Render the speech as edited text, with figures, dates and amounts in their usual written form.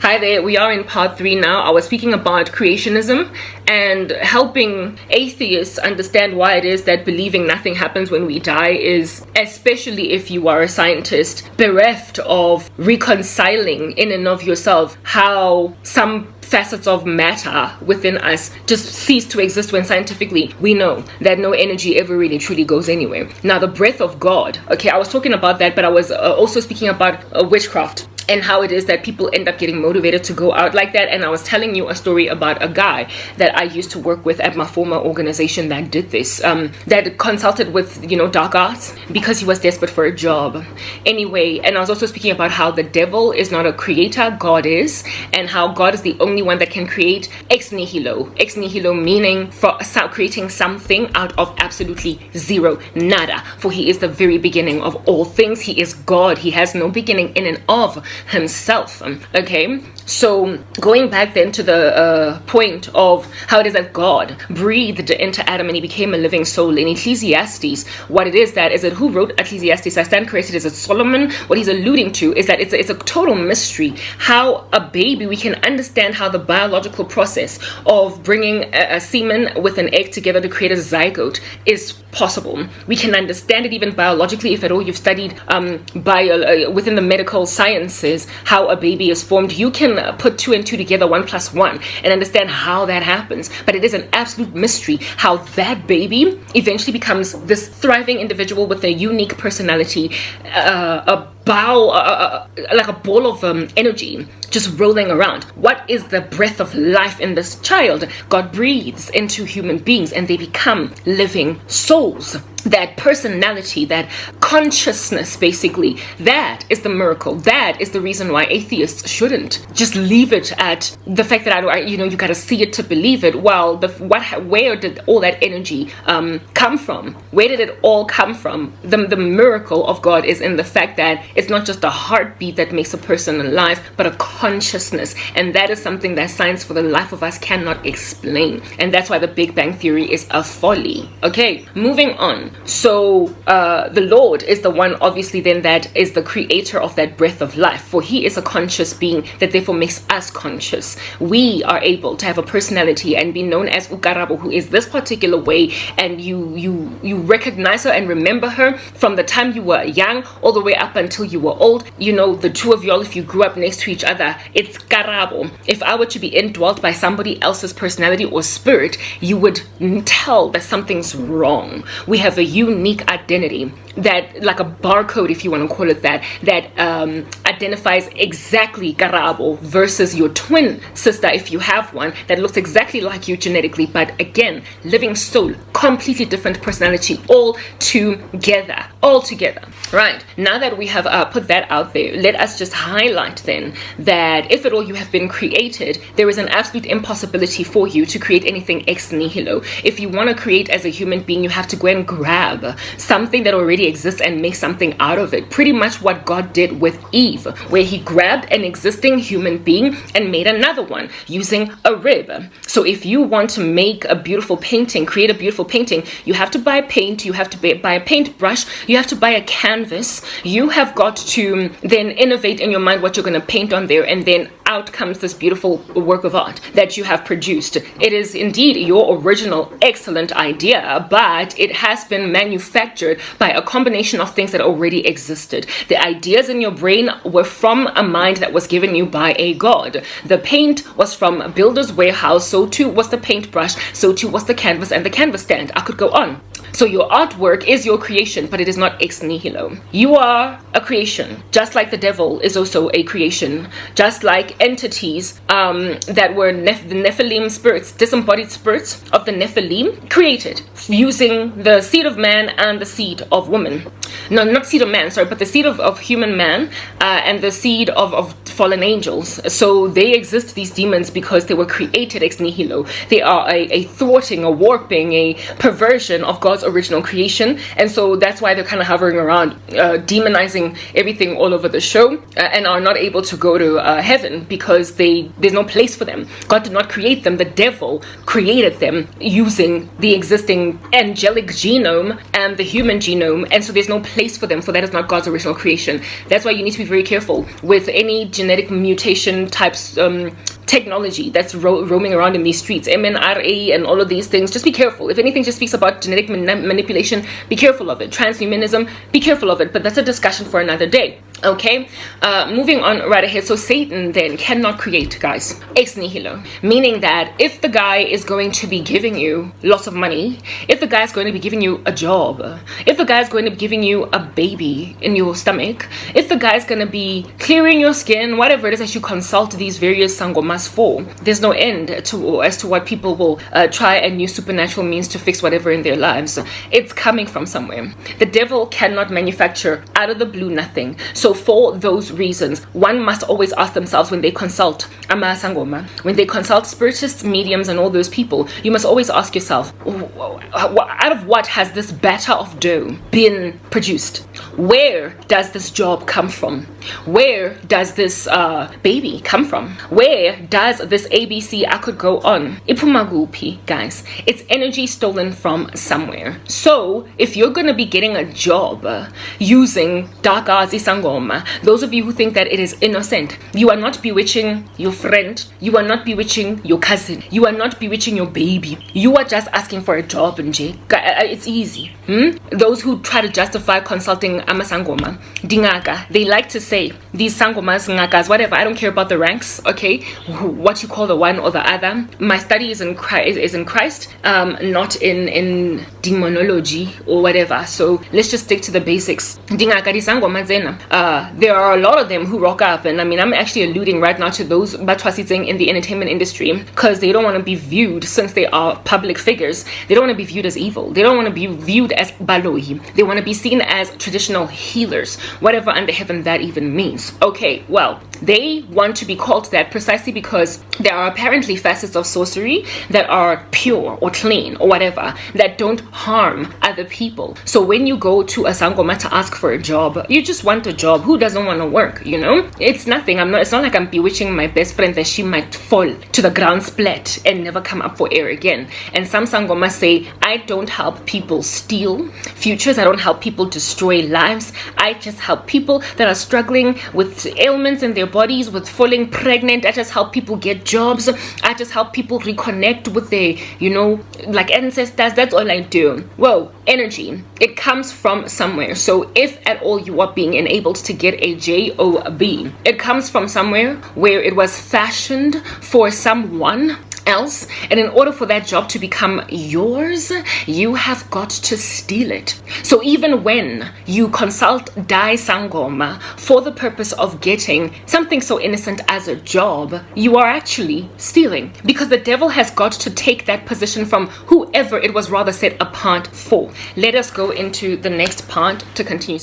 Hi there, we are in part 3 now. I was speaking about creationism and helping atheists understand why it is that believing nothing happens when we die is, especially if you are a scientist, bereft of reconciling in and of yourself how some facets of matter within us just cease to exist when scientifically we know that no energy ever really truly goes anywhere. Now, the breath of God, okay, I was talking about that, but I was also speaking about witchcraft and how it is that people end up getting motivated to go out like that. And I was telling you a story about a guy that I used to work with at my former organization that did this, that consulted with, dark arts because he was desperate for a job. Anyway, and I was also speaking about how the devil is not a creator, God is, and how God is the only one that can create ex nihilo. Ex nihilo meaning for creating something out of absolutely zero, nada. For he is the very beginning of all things. He is God. He has no beginning in and of himself. Okay, so going back then to the point of how it is that God breathed into Adam and he became a living soul. In Ecclesiastes, what it is that who wrote Ecclesiastes? I stand corrected, is it Solomon? What he's alluding to is that it's a total mystery how a baby, we can understand how the biological process of bringing a semen with an egg together to create a zygote is possible. We can understand it even biologically, if at all you've studied within the medical sciences how a baby is formed. You can put 2 and 2 together, 1 plus 1, and understand how that happens. But it is an absolute mystery how that baby eventually becomes this thriving individual with a unique personality, like a ball of energy just rolling around. What is the breath of life in this child? God breathes into human beings and they become living souls. That personality, that consciousness, basically, that is the miracle. That is the reason why atheists shouldn't just leave it at the fact that you gotta see it to believe it. Well, where did all that energy come from? Where did it all come from? The miracle of God is in the fact that it's not just a heartbeat that makes a person alive, but a consciousness, and that is something that science for the life of us cannot explain. And that's why the Big Bang Theory is a folly. Okay, moving on. So the Lord is the one, obviously, then that is the creator of that breath of life, for he is a conscious being that therefore makes us conscious. We are able to have a personality and be known as Ukarabo, who is this particular way, and you recognize her and remember her from the time you were young all the way up until you were old. The two of y'all, if you grew up next to each other, it's Karabo. If I were to be indwelt by somebody else's personality or spirit, you would tell that something's wrong. We have a unique identity, that, like a barcode, if you want to call it that identifies exactly Karabo versus your twin sister, if you have one, that looks exactly like you genetically, but again, living soul, completely different personality, all together. Right, now that we have put that out there, let us just highlight then that if at all you have been created, there is an absolute impossibility for you to create anything ex nihilo. If you want to create as a human being, you have to go and grab something that already exists and make something out of it. Pretty much what God did with Eve, where he grabbed an existing human being and made another one using a rib. So if you want to make a beautiful painting, create a beautiful painting, you have to buy paint, you have to buy a paintbrush, you have to buy a canvas, you have got to then innovate in your mind what you're going to paint on there, and then out comes this beautiful work of art that you have produced. It is indeed your original excellent idea, but it has been manufactured by a combination of things that already existed. The ideas in your brain were from a mind that was given you by a God. The paint was from a builder's warehouse, so too was the paintbrush, so too was the canvas and the canvas stand. I could go on. So your artwork is your creation, but it is not ex nihilo. You are a creation, just like the devil is also a creation, just like entities that were the Nephilim spirits, disembodied spirits of the Nephilim, created using the seed of man and the seed of woman. No, not seed of man, sorry, but the seed of human man and the seed of fallen angels. So they exist, these demons, because they were created ex nihilo. They are a thwarting, a warping, a perversion of God's original creation, and so that's why they're kind of hovering around, demonizing everything all over the show, and are not able to go to heaven because there's no place for them. God did not create them. The devil created them using the existing angelic genome and the human genome, and so there's no no place for them, for that is not God's original creation. That's why you need to be very careful with any genetic mutation types technology that's roaming around in these streets, MNRA and all of these things. Just be careful. If anything just speaks about genetic manipulation, be careful of it. Transhumanism, be careful of it. But that's a discussion for another day. Okay, moving on right ahead. So Satan then cannot create, guys, ex nihilo, meaning that if the guy is going to be giving you lots of money, if the guy is going to be giving you a job, if the guy is going to be giving you a baby in your stomach, if the guy is going to be clearing your skin, whatever it is that you consult these various sangomas for, there's no end as to what people will try and use supernatural means to fix whatever in their lives. It's coming from somewhere. The devil cannot manufacture out of the blue nothing. So for those reasons, one must always ask themselves when they consult amasangoma, when they consult spiritists, mediums, and all those people, you must always ask yourself, out of what has this batter of dough been produced? Where does this job come from? Where does this baby come from? Where does this ABC, I could go on, ipumagupi, guys? It's energy stolen from somewhere. So if you're going to be getting a job using dagazi sangoma, those of you who think that it is innocent, you are not bewitching your friend, you are not bewitching your cousin, you are not bewitching your baby, you are just asking for a job. And it's easy. Those who try to justify consulting amasangoma, dingaka, they like to say these sangomas, ngakas, whatever, I don't care about the ranks, okay, what you call the one or the other. My study is in Christ, not in demonology or whatever. So let's just stick to the basics. Dingaka di sangoma zena. There are a lot of them who rock up, and I mean, I'm actually alluding right now to those batwasitsing in the entertainment industry, because they don't want to be viewed, since they are public figures, they don't want to be viewed as evil. They don't want to be viewed as Boloyi. They want to be seen as traditional healers, whatever under heaven that even means. Okay, well, they want to be called that precisely because there are apparently facets of sorcery that are pure or clean or whatever, that don't harm other people. So when you go to a sangoma to ask for a job, you just want a job. Who doesn't want to work, you know? It's nothing. It's not like I'm bewitching my best friend that she might fall to the ground splat and never come up for air again. And some sangomas say, I don't help people steal futures. I don't help people destroy lives. I just help people that are struggling with ailments in their bodies, with falling pregnant. I just help people get jobs. I just help people reconnect with their, like ancestors. That's all I do. Whoa, energy. It comes from somewhere. So if at all you are being enabled to get a job, it comes from somewhere where it was fashioned for someone else, and in order for that job to become yours, you have got to steal it. So even when you consult Dai Sangoma for the purpose of getting something so innocent as a job, you are actually stealing, because the devil has got to take that position from whoever it was rather set apart for. Let us go into the next part to continue.